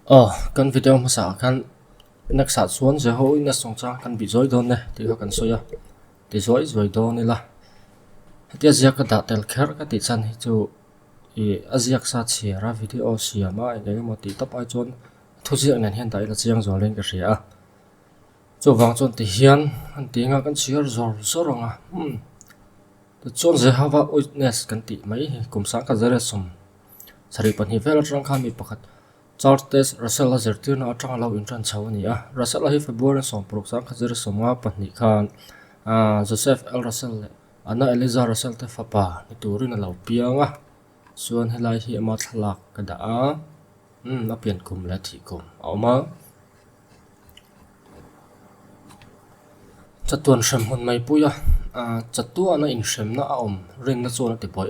Kan video mà sao kan nak sa suan je ho in song cha kan bi zoi don ne ti ka kan soya ti zoi don ni la ti azia ka da tel kher ka ti chan hi chu I aziak sa chira video siama ai ngai mo ti tap ai chon thu ji an hian dai la chiang zo len ka ria chu wang chon ti hian an ti nga kan chiar zor zoronga to chon je hawa witness kan ti mai kum sa ka zare som sari pan hi vel rang khan mi pakhat Charles Russell Azertir na atang law in tran chaw ni a Russell hi February som prok sang ka zare som nga pan ni khan Joseph L Russell ana Eliza Russell te fapa ni turin law pianga suan helai hi ama thlak ka da a a pian kum la thi kum awma chatuan shem hun mai puya chatu ana in shem na om rin na chona ti boy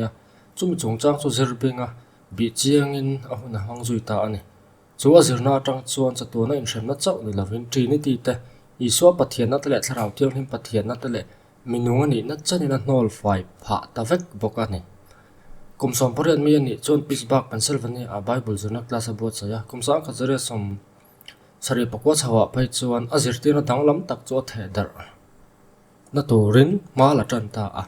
ya chumi chungchang chu zerbinga bi chiang in a huna hang zui ta ani chu a zirna tang chuan chatu na in shem na chau ni lovin trinity te iswa pathian na tele tharau thiam him pathian na tele minung ani na chani na hnol fai pha ta vek boka ni kum som porian mi ani chon Pittsburgh Pennsylvania a Bible zuna class abot saya kum sang ka zare som sari pakwa chawa pai chuan azirtina danglam tak chu the dar na turin mala tanta a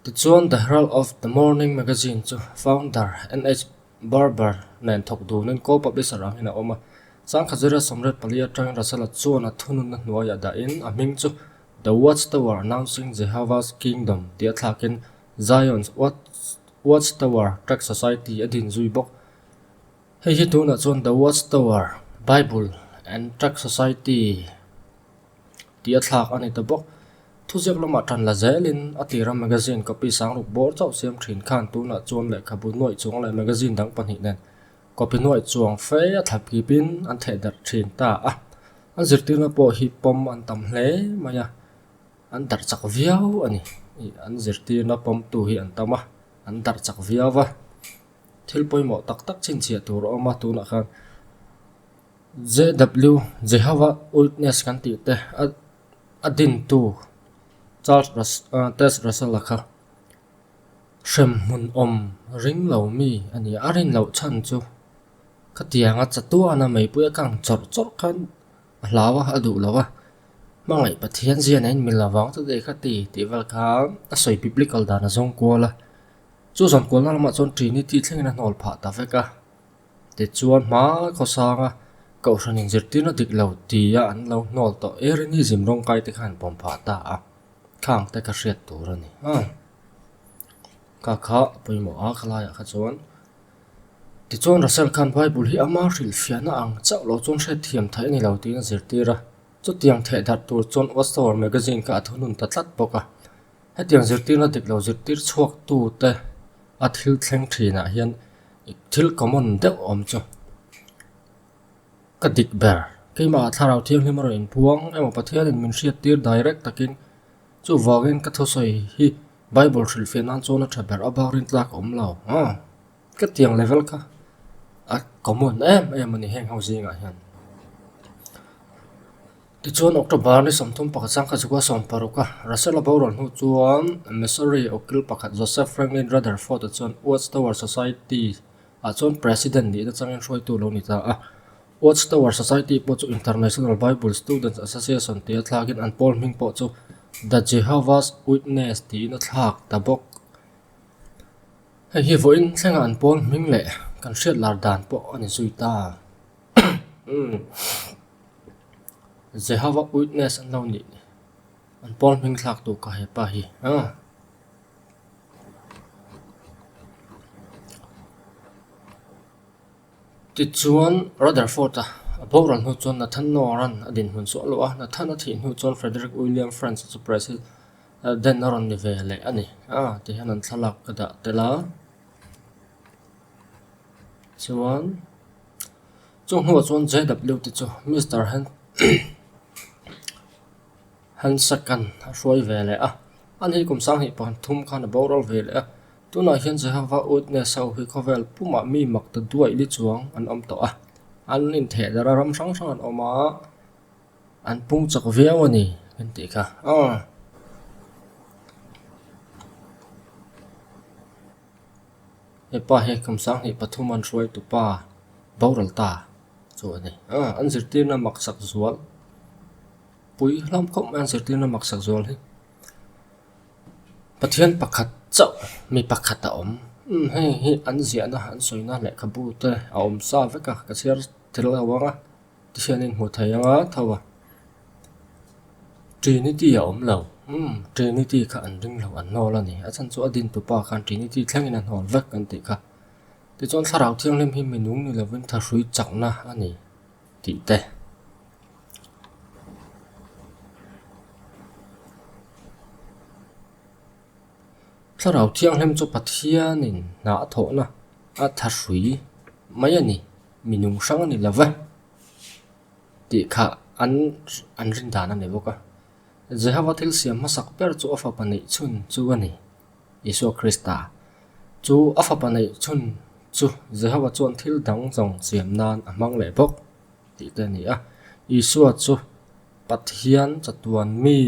ti chuan the Herald of the Morning magazine chu founder NH Barber nen thok du nen ko publisher ang ina oma sang khazira somret palia tang rasala chuan a thunun na hnuaya da in a ming chu the Watchtower announcing Jehovah's Kingdom ti athlakin Zion's Watchtower Tract Society adin zui bok hei hi tuna chuan the Watchtower Bible and Tract Society ti athlak ani ta bok thuzek lama tan la zelin atira magazine copy sang ruk bor chau siam thin khan tuna chuan le khabu noi chung le magazine dang pani nen copy noi chuang fe a thap ki pin an the dar thin ta a an zirtina po hi pom an tam hle maya an dar chak viau ani an zirtina pom tu hi an tama an dar chak viawa thil poimo tak tak chin chia tur oma tuna khan JW Jehovah Witness kan ti te adin tu Charles Russell lakha shem mun ring lo mi ani arin lo chan chu khatianga chatu ana mai puya kang chor khan hlawa adu lawa mangai pathian zian en milawang tu de khati ti wal kha asoi biblical dana zong kola chu zon kolna ma chon trinity thlengna nol pha ta veka te chuan ma khosanga cậu sang nhìn giật tiếng nó địch lầu tì á anh lâu nol to erin hi zim rong kai te khan pom pha ta a khang te ka riat tu ra ni ka kha poi mo a khala ya kha chuan ti chuan Russell khan Bible hi ama ril fiana ang chau lo chuan hre thiam thai ni lo ti na zir tira chu tiang the dat tur chuan Watchtower magazine ka thunun ta tlat poka he tiang zir tir na dik lo zir tir chuak tu te a thil thleng thina hian thil common deuh om chu ka dik ber keima tharau thiang hlimaro in puang emo pathian in min hriat tir direct takin chu wangin ka thosoi hi Bible thil fian chona thaber abarin tlak om lo ka tiang level ka a common em ani heng housing a hian ti chuan October ni somthum pakhat sang kha chukwa som paruka Russell aboron hu chuan Missouri okil pakhat Joseph Franklin Rutherford chuan Watchtower Society a chuan president ni na changin roi tu lo ni ta a Watchtower Society po chu International Bible Students Association ti athlakin an Paul Ming po chu The Jehovah's Witness ti na thlak tabok hi voin thlenga an Paul Ming le kan hriat lar dan po ani zui ta Jehovah's Witness an lo ni an Paul Ming thlak tu ka he pa hi ti chuan Rutherford aboran hu chuan na than noran adin hun so lo na thana thi hu chuan Frederick William Francis President den naron ni vele ani ti hanan thalak kada tela chuan chung hu chuan JW ti chu Mr. Hansakan roi vele an hi kum sang hi pan thum khan aboral vele tuna hian Jehovah Witness sau hi khovel puma mi mak ta duai li chuang an om to an in the dara ram sang an oma an pung chak viaw ani kan ti kha e pa he kum sang hi pathuman roi tu pa boral ta chu ani an zirtirna maksak zual pui lam khom an zirtirna maksak zual hi pathian pakhat chau mi pakhat a om hi an ziana an soina le khabu te a om sa veka ka chiar thil awanga tihianin hmu thei anga thawa Trinity a om lo Trinity kha an ring lo an nol ani a chan chu adin tu pa khan Trinity thlengin an hol vek an ti kha ti chon tharau thianglem hi minung ni lovin tha hrui chakna ani ti te tharau thianglem chu pathianin na thona a tha hrui mai ani minung sang ani love ti kha an rin dan ani boka Jehovah thil siam masak per chu afa panei chun chu ani Isu Krista chu afa panei chun chu Jehovah chuan thil dang jong siam nan amang le bok ti te ni a Isu chu pathian chatuan mi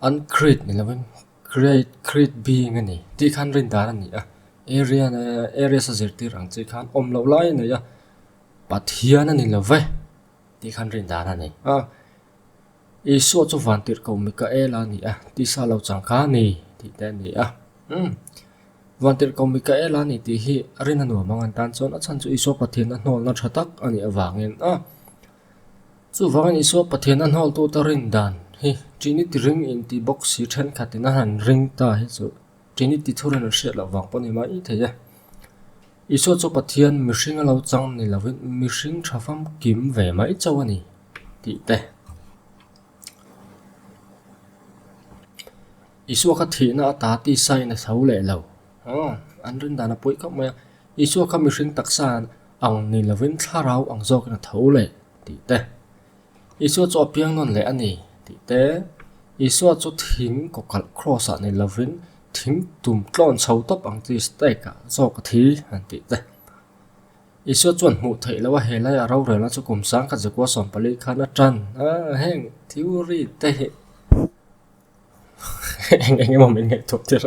uncreate ni lawen create being ani ti khan rin dar ani a area sa zirti rang chi khan om lo lai ni a pathian ani love ti khan rin dar ani a Isu chu vantir ko Mikael ani a ti sa lo chang kha ni ti te ni a vantir ko Mikael ani ti hi rin anu mangan tan chon a chan chu Isu pathian a hnol na thatak ani awangin a chu wangan Isu pathian a hnol tu ta rin dan hi Trinity ring in ti box si then khatina han ring ta hi chu Trinity thuran a hriat lo wang poni ma I theya Isu chu pathian mihring a lo chang ni lovin mihring thafam kim ve mai chaw ani ti te Isu kha thina ta ti sai na thau le lo an rin dana pui ka ma Isu kha mihring taksa ang ni lovin tharau ang jok na thau le ti te Isu chu apiang non le ani ti te Isu chu thing ko kal cross ani lovin thing tum tlon chho top ang ti stake ka jok thi an ti te Isu chuan hmu thei lawa helai a ro rela chu kum sang ka jakwa som pali khana tran heng theory te anh em mình nghệ thuật chứ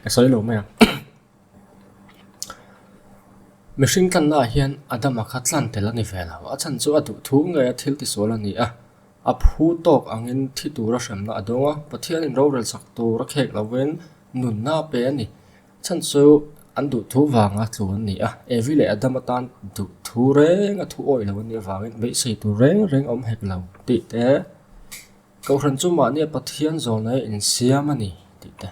cái soi lỗ mày mình sinh thân là hiện Adam khát lan thế là như vậy là và chân số adu thu người thiếu thì số là gì áp hú tóc anh em thi tu ra xem là adu á và thiên anh râu rel sắc tu ra khek là ven nụn na bé nè chân số anh du thu vàng á tu nè every lệ Adam tan du thu reng thu oi là ven vàng vậy xây tu reng om hek lâu tị thế câu chuyện chung mà nè bắt thiên rồi này in xiêm mà nè thì thế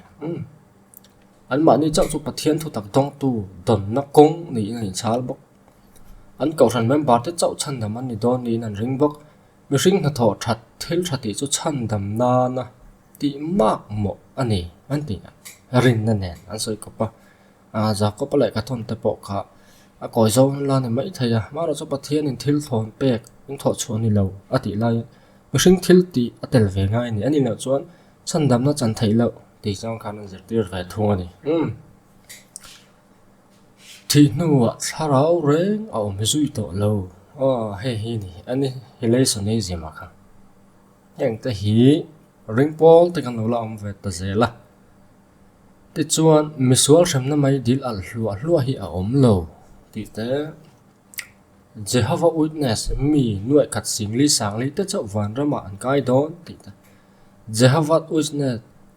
anh mà nè chắc chụp bắt thiên thu tập đông tu đòn nó công nè in chál bốc anh câu chuyện mấy bạn thế cháu chân đầm anh nè đòn nè anh ring bốc mình ring thật thọ chặt thiên chặt thì cho chân đầm na na thì mắc một anh nè anh thì ring nè nè anh soi cọp giờ cọp lại cả thôn tập bộ cả còi dâu là nè mấy thầy mà nó cho bắt thiên in thiên thôn bẹc những thọ chuan nè lâu thì lại mình sinh thiếu thì atel về ngay này anh em nào chọn chân đầm nó chẳng thấy lâu thì trong khả năng giải quyết về thua này thì nó sao rau reng mới duy tổ lâu hay này anh ấy lấy số này gì mà không nhưng ta hi ring ball thì cần làm về ta dễ là thì chọn mình số xem nó mấy deal al lúa hi lâu thì thế Jehovah Witness mi nuôi khát sinh lý sáng lý tất chậu vạn ra mạn cái đó thì Jehovah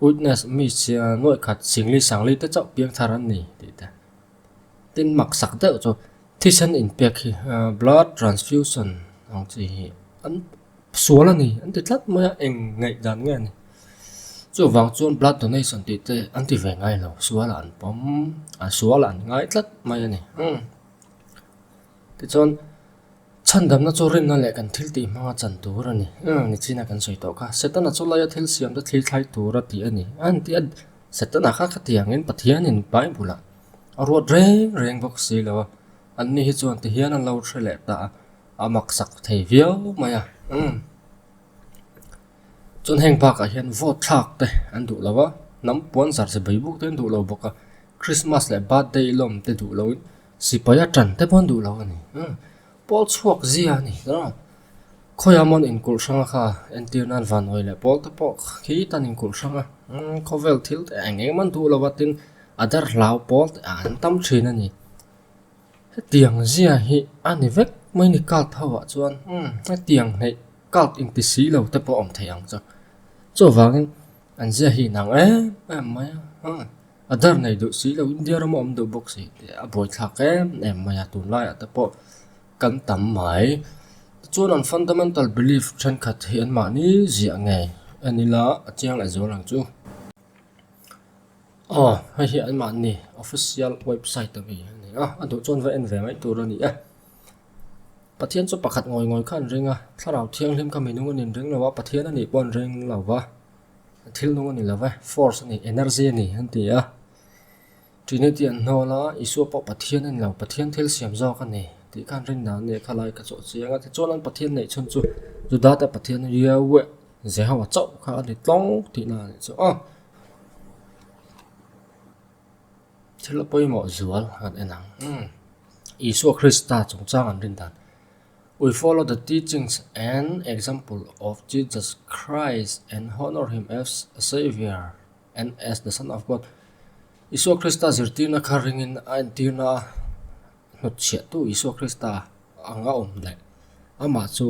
Witness mi chia nuôi khát sinh lý sáng lý tất chậu biếng tharan nỉ thì tên mặc sắc đỡ cho Thishan impact blood transfusion ông chỉ anh số là nỉ anh thì lát mới anh ngày đàn nghe nỉ cho vàng chuan blood donation thì anh thì về ngay rồi số là anh bấm số là anh ngay lát mới nỉ thì chọn chân đầm nó cho rin nó lại cần thiếu tí mà chân tu rồi nè nè chỉ là cần soi tao cả sẽ tao nó cho lại thiếu xiêm đó thiếu thay tu rồi tí anh thì anh sẽ tao nó khác cái tiếng anh bắt hiền anh bái bù lại rồi reng bốc xì là anh này chọn thì hiền anh lâu sẽ lệ ta mặc sắc thầy viêu mà chọn hàng bạc ở hiền vô thạc đây anh đủ là nắm bốn giờ sẽ bảy bút đến đủ lâu bọc Christmas lại birthday lom tới đủ lâu si paya trần tới bốn đủ lâu này Paul chuộc gì này đó khôi amon in kul sang kha antinan van oi le Paul to pok khi tan in kul sang khovel thil te anh em man tu lo watin adar lao Paul an tam thin ani tiếng zia hi ani vek mai ni kal thawa chuan tiếng này kal in ti si lo te po om theiang cho wangin an zia hi nang mai adar này du si lo india ram om du box si a boy thak mai tu lai te po kan tam mai chuan an fundamental belief than khat hi an ma ni zia nge anila chiang la zo lang chu hi an ma ni official website ta bi ni adu chon ve en ve mai tur ani pathian chu pakhat ngoi khan ringa tharau thiang hlim kami nung anin ring lawa pathian ani pon ring lawa thil nung ani lawa force ani energy ani hanti trinity an nola isu pa pathian an law pathian thil siam zo ka ni ti kan ring na ne khalai ka cho chianga te chon an pathian nei chun chu juda ta pathian ya we ze hawa chau kha ani tlong ti na chu thil poi mo zual han enang isu Krista chung chang an rin dan. We follow the teachings and example of Jesus Christ and honor him as a savior and as the Son of God. Isu Krista zirtina karingin antina nutsia tu Isu Krista anga le ama chu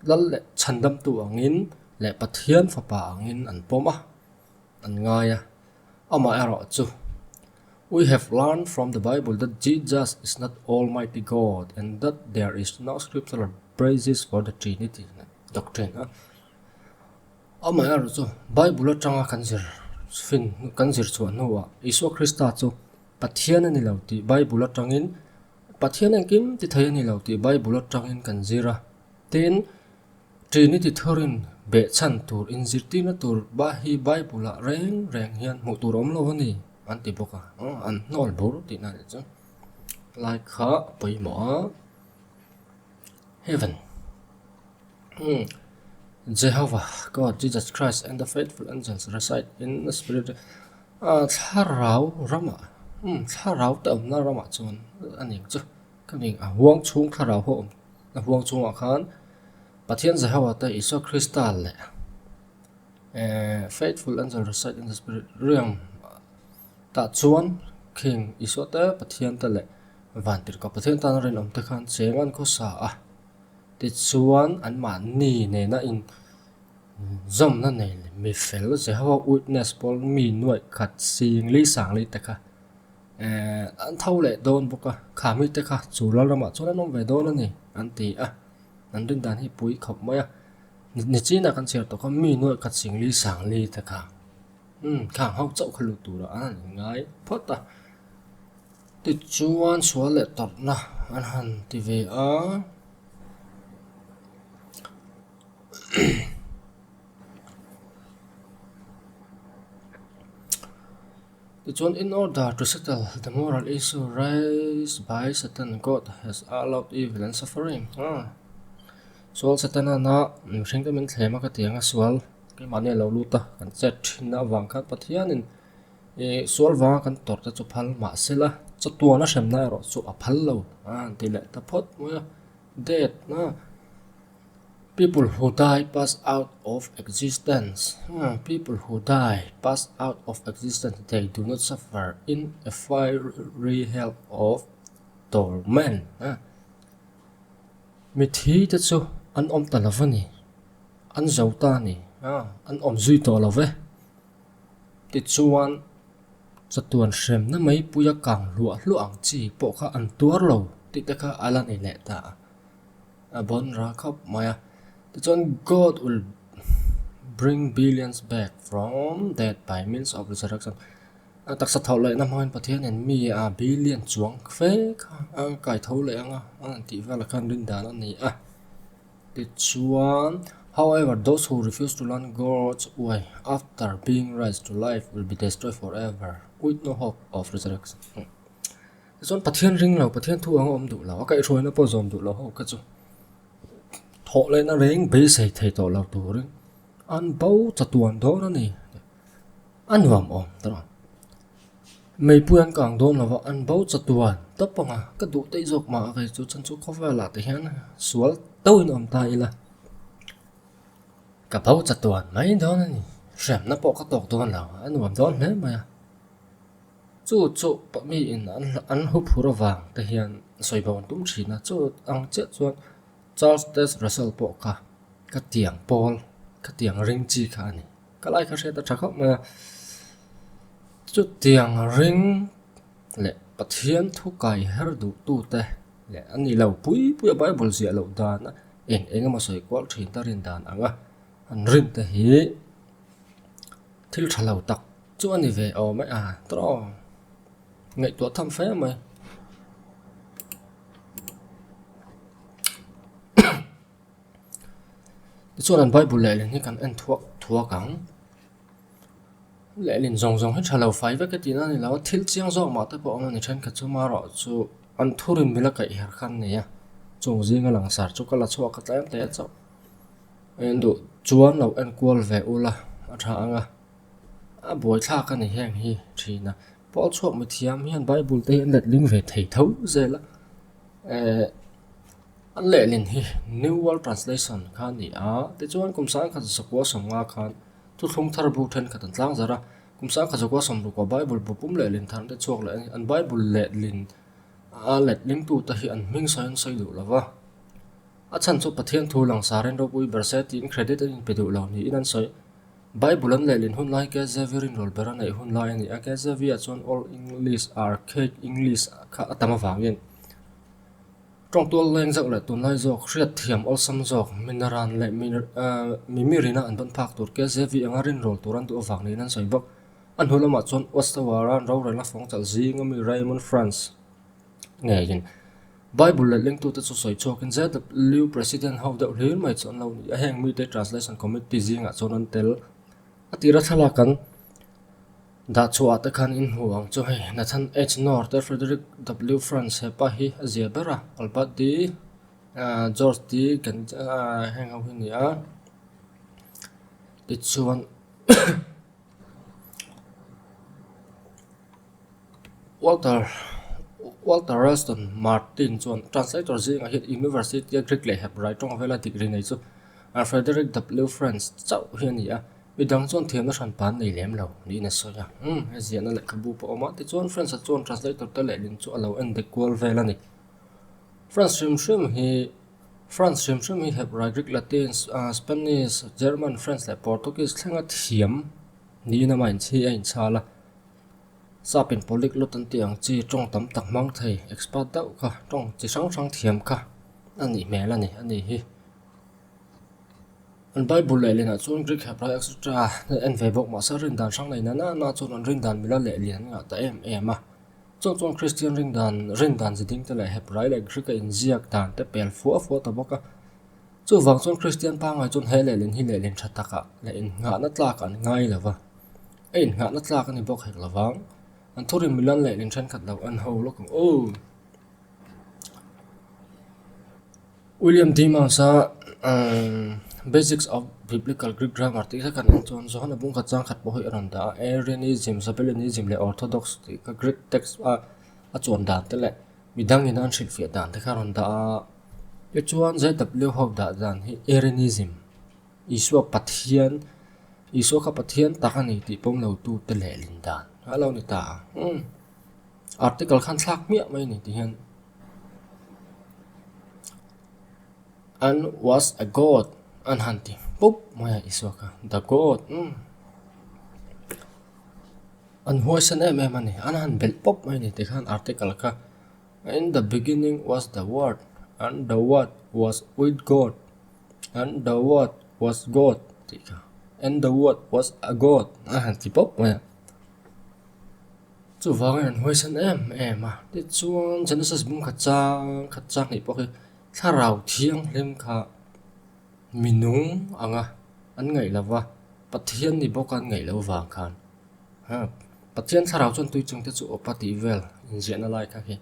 lal le chandam tu angin le pathian fapa angin an poma an ngaya ama ero chu. We have learned from the Bible that Jesus is not Almighty God and that there is no scriptural basis for the Trinity doctrine. Ama ero chu Bible atanga kanjir fin kanjir chuan huwa Isu Krista chu pathian ani lo ti Bible atangin pathian ang kim ti thai ani lo ti Bible atangin kanjira tin Trinity thorin be chan tur injirti na tur ba hi Bible reng hian mu tur om lo ni anti boka an nol bor ti na chu like kha pai mo heaven Jehovah God Jesus Christ and the faithful angels reside in the spirit tharau rama tharau ta na rama chun ani chu kaning huang chung tharau ho huang chung khan pathian Jehovah ta Isu Krista le faithful angels reside in the spirit riang ta chuan king Isu ta pathian ta le van tir ka pathian ta rin om ta khan chengan ko sa ti chuan an man ni ne na in zom na nei mi fel Jehovah witness pol mi nuai khat sing li sang li ta kha an thau le don boka kha mi ta kha chula rama chula nom ve don ani an ti an rin dan hi pui khop mai ni chi na kan cher to ka mi nuai khat sing li sang li ta kha khang hau chau khlu tu ra an ngai phot ta ti chuan sual le tor na an han ti ve in order to settle the moral issue raised by Satan, God has allowed evil and suffering. Sual Satan na ring ka min thema ka tianga sual ke mane lo luta kan chet na wang khat pathianin sual wang kan tor ta chu phal ma sela chu tuana shamna ro chu a phal lo ti le ta phot mo death na people who die pass out of existence. People who die pass out of existence. They do not suffer in a fiery hell of torment. Mithi ta chu an om talavani, an zautani, an om zui to love. Ti chuan chatuan shem na mai puya kang luang chi po kha an tuar lo ti ta kha alan ile ta. Abon ra khop maya. The John God will bring billions back from death by means of resurrection. Tak sa thau le nam hoin pathian en mi billion chuang fe kai thau le ti va la kan rin dan ani the chuan however those who refuse to learn God's way after being raised to life will be destroyed forever with no hope of resurrection. The John pathian ring lo pathian thu om du lo kai roi na po zom du lo ho ka chu thọ lên nó rèn bế sấy thầy tổ lao tù đấy ăn bấu chặt tuần đó nó nè ăn vòng ổn đó mấy bữa ăn càng đó là vợ ăn bấu chặt tuần tấp bằng cái đủ tây ruột mà cái chú chân chú có vẻ là thế hả xuống tôi nằm tay là cả bấu chặt tuần mấy đó nó nè xem nó bỏ cái tổ tuần nào ăn vòng đó hết mà chú chú bọn mình ăn húp hú vàng thế hiện soi bawn tum thina chu ang che chuan Charles Taze Russell po ka tiang Paul ka tiang ring chi kha ani kalai kha hre ta thakha ma chu tiang ring le pathian thu kai her du tu te le ani lo pui Bible zia lo dan eng ma soi kwal thin ta rin dan anga an rin te hi thil thalo tak chu ani ve o mai tro ngai to tham fe mai chuan an Bible le ni kan en thua kang le lin zong hết thalo fai ve ka tin ani lawa thil chiang zo ma ta po ang ni than ka chu ma ro chu an thurin mila kai her khan ne ya chung zinga lang sar chu kala chu ka tla te chaw en du chuan lo en kwal ve ula atha anga a boi thla ka ni heng hi thina Paul chuak mi thiam hian Bible te let ling ve thei tho zela an le lin hi New World Translation khan ni te chuan kum sang kha sakwa somnga khan tu thlum thar bu then khatan tlang zara kum sang kha sakwa som ru ko Bible bu pum le lin than te chuak le an Bible le lin let ling tu ta hi an ming sai du lawa a chan chu pathian thu lang saren ro pui verse tin credit in pedu lo ni in an soi Bible an le lin hun lai ke Xavier in rol bera nei hun lai ni a ke Xavier chuan all English archaic English kha atama wangin trong tual leng zak le tun lai zok hriat thiam ol sam zok minaran le mimirina an ban phak tur ke Xavier angarin rol turan tu awang ni nan soi bak an hulama chuan wastawaran ro rela phong chal zinga mi Raymond France ngein Bible le link tu te chu soi chokin ZW president how the real mai chon lo ni a heng mi te translation committee zinga chon an tel atira thala kan da chua ta khan in huang chu he na than H North Frederick W France he pa hi azia bera albat di George di kan heng ho ni a ti chuan Walter Ralston Martin chuan translator zinga hit University of Greek le heb right tong vela degree nei chu Frederick W France chau hian ni a midang chuan thiam na ran pan nei lem lo ni na soya zian na le khabu po ma ti chuan France chuan translator te le lin chu alo en de kwal vela ni France shim hi heb right Greek Latin Spanish German French le Portuguese thlenga thiam ni na main chi ein chala sapin polik lotan tiang chi trong tam tak mang thei expert dau kha trong chi sang thiam kha ani mela ni ani hi an Bible le lena chuan Greek Hebrew extra en ve bok ma sa rin dan sang nei na chuan an rin dan mila le lian nga ta em a chuan Christian rin dan ziding te le Hebrew le Greek in ziak dan te pel fu ta boka chu wang chuan Christian pa ngai chuan he le lin thataka le in nga na tlak an ngai lawa ein nga na tlak ani bok hek lawang an thurin milan le lin than khat lo an ho lo kong William D. Mansa Basics of Biblical Greek Grammar ti kha kan chuan zo na bung kha chang khat bo hi ran da Arianism Sabellianism le Orthodox ti ka Greek text a chuan dan te le midang in an shil fi dan te kha ran da ye chuan ZW ho da dan hi Arianism Isu kha pathian takani ti pom lo tu te le lin dan alo ni ta article khan thlak mi mai ni ti hian and was a god an hanti pop maya isoka the god an hoisan ani an han bel pop mai ni te khan article ka in the beginning was the word and the word was with God and the word was God tika and the word was a god an hanti pop maya chu wangan hoisan a ti chuan Genesis bum khat chang ni pokhi tharau thiang lem kha minung anga an ngai lawa pathian ni bokan ngai lo wang khan pathian tharau chon tui chung te chu opati vel in jena lai kha hi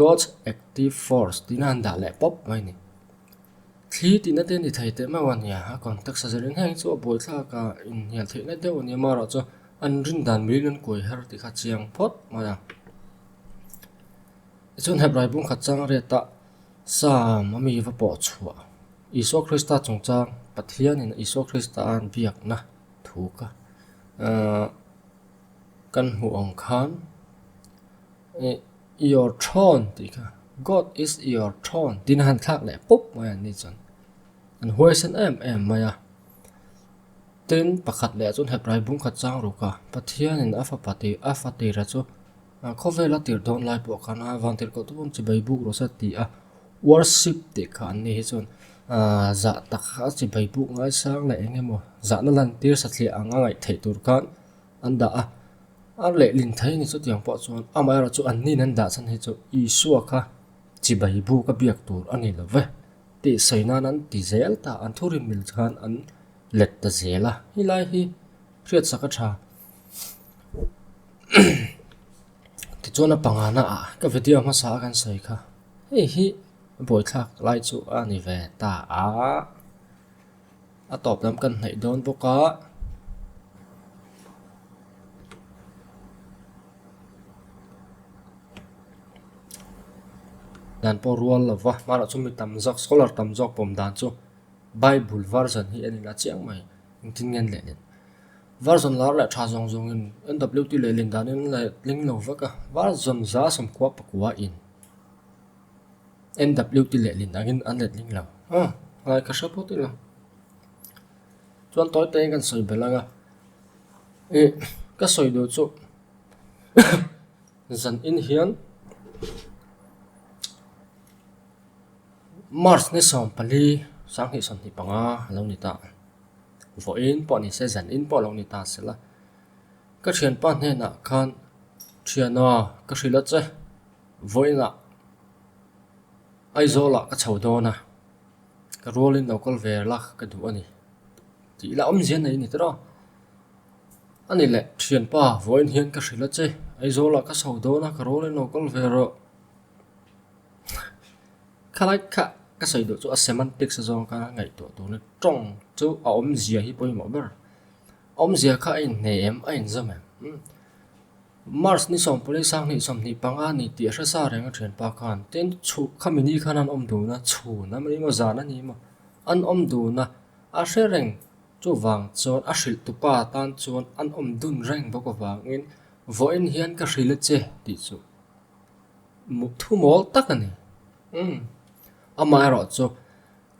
God's active force tinan da le pop mai ni thi ti na te ni thai te ma wan ya context sa zerin hang chu boi thla ka in hial the na te oni ma ro chu an rin dan million koi har ti kha chiang phot ma ya chun hebrai bung kha chang re ta sam ami va po chua Iso Krista chungchang pathian in Iso Krista an biak na thuka kan hu ong khan your throne tika God is your throne tin han thak le pop mai ni chon an huai sen em maya tin pakhat le chun hebrai bung khat chang ru ka pathian in afati ra chu khovela tir don lai po kana van tir ko tum chi bai buk ro sa ti a worship te khan ni chun za tak kha chi bai buk ngai sang le engemo za na lan tir sa thli anga ngai thei tur kan anda a le lin thai ni chu tiang po chun amai ra chu an ni nan da chan hi chu isu kha chi bai bu ka biak tur ani lo ve ti saina nan ti zel ta an thurin mil khan an let ta zela hilai hi riat saka tha ti chona pangana a ka video ma sa kan sai kha hi boi thak lai chu ani ve ta a top lam kan nei don boka dan po rual lova mara chu mi tam jok scholar tam jok pom dan chu bible version hi ani la chiang mai tin ngen le len version lar la tha jong jong in nwt le len dan in la ling lo vaka version za sam kwa pakwa in nwt le len angin an let ling lo lai ka support la chuan toy te kan soi belanga ka soi do chu zan in hian Mars ni som pali sang hi som ni panga lo ni ta vo in po ni se zan in po lo ni ta sela ka thian pa hne na khan thiana ka hrila che voina ai zola ka chho na ka rolin local ver la ka du ani ti la zian nei ni tro ani le thian pa voin hian ka hrila che ai zola ka chho na ka rolin local ver khalai kha ka soi do chu a semantics zong ka ngai to ni tong chu a zia hi poi mo ber zia kha in nem a in zam Mars ni som poli sang ni som ni panga ni ti hra sa renga thlen pa khan ten chu khamini khanan du na chu na mari mo zana ni mo an du na a hre reng chu wang chon a hril tu pa tan chon an dun reng boko wangin voin hian ka hrila che ti chu mu thu mol takani amai ro chu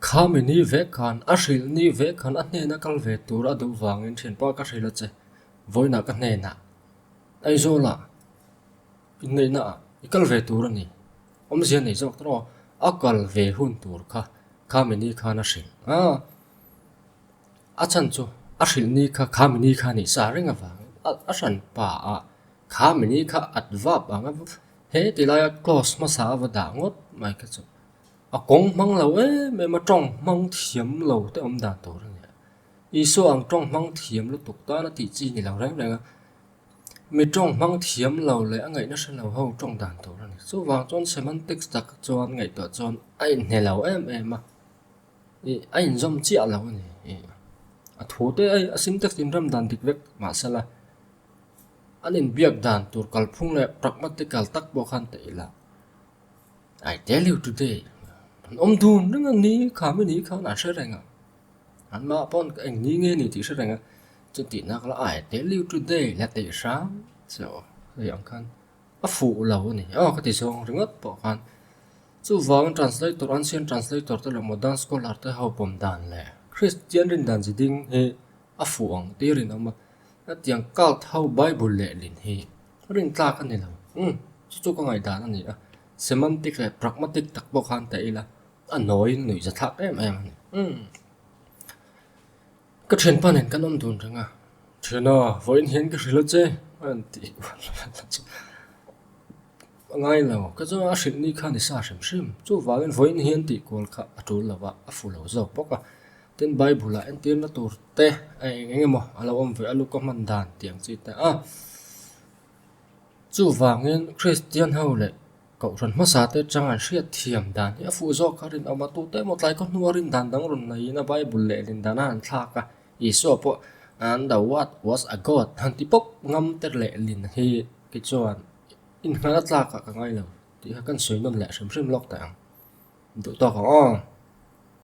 khamini ve khan a hril ni ve khan a hne na kal ve tur a du wangin thlen pa ka hrila che voina ka hne na ai zola nei na ikal ve tur ani zian nei jok tro akal ve hun tur kha khamini khana hril a chan chu a hril ni kha khamini kha ni sa renga wang a ran pa a khamini kha advab anga he tilaya close ma sa wa da ngot mai ka chu a kong mang lo me ma tong mang thiam lo te da tur ni isu ang tong mang thiam lo tuk ta na ti chi ni lo reng reng mi trong mang thiam lo le angai na san lo ho trong dan to ni so wang chon semantics tak chon ngai to chon ai ne lo em ma ai zom chi a lo ni a thu te ai syntax in ram dan dik vek ma sala anin biak dan tur kal phung le pragmatical tak bo khan te ila I tell you today dun nang ni kham ni kha na se renga an ma pon anh ni nge ni ti se renga chu ti na kala I tell you today la te sam so yang khan a fu lo ni ka ti song ringot po khan chu wang translator ancient translator te le modern scholar te ho pom dan le Christian rin dan jiding he a fu ang ti rin ama na tiang kal thau bible le lin hi rin tla kan ni lo chu ko ngai dan ani a semantic le pragmatic tak bo khan te ila a noi nui za thak em ka then pa nen kan dun ranga thena voin hian ka hrila che an ti ngai lo ka zo a hrin ni kha ni sa hrim chu wangin voin hian ti kol kha atul lawa a fu lo zo poka ten bible en tir na tur te ai engemo alo ve alu ko man dan tiang chi ta chu wangin Christian ho le cậu ran ma sa te changan hriat thiam dan ya fu zo kharin ama tu te motlai ko nuarin dan dang run nei na bible le lin dan an thaka iso po and the what was a god han ti pop ngam ter le lin hi ki chuan in khana tlaka ka ngai lo ti ha kan soi non le hrim lok ta du to ka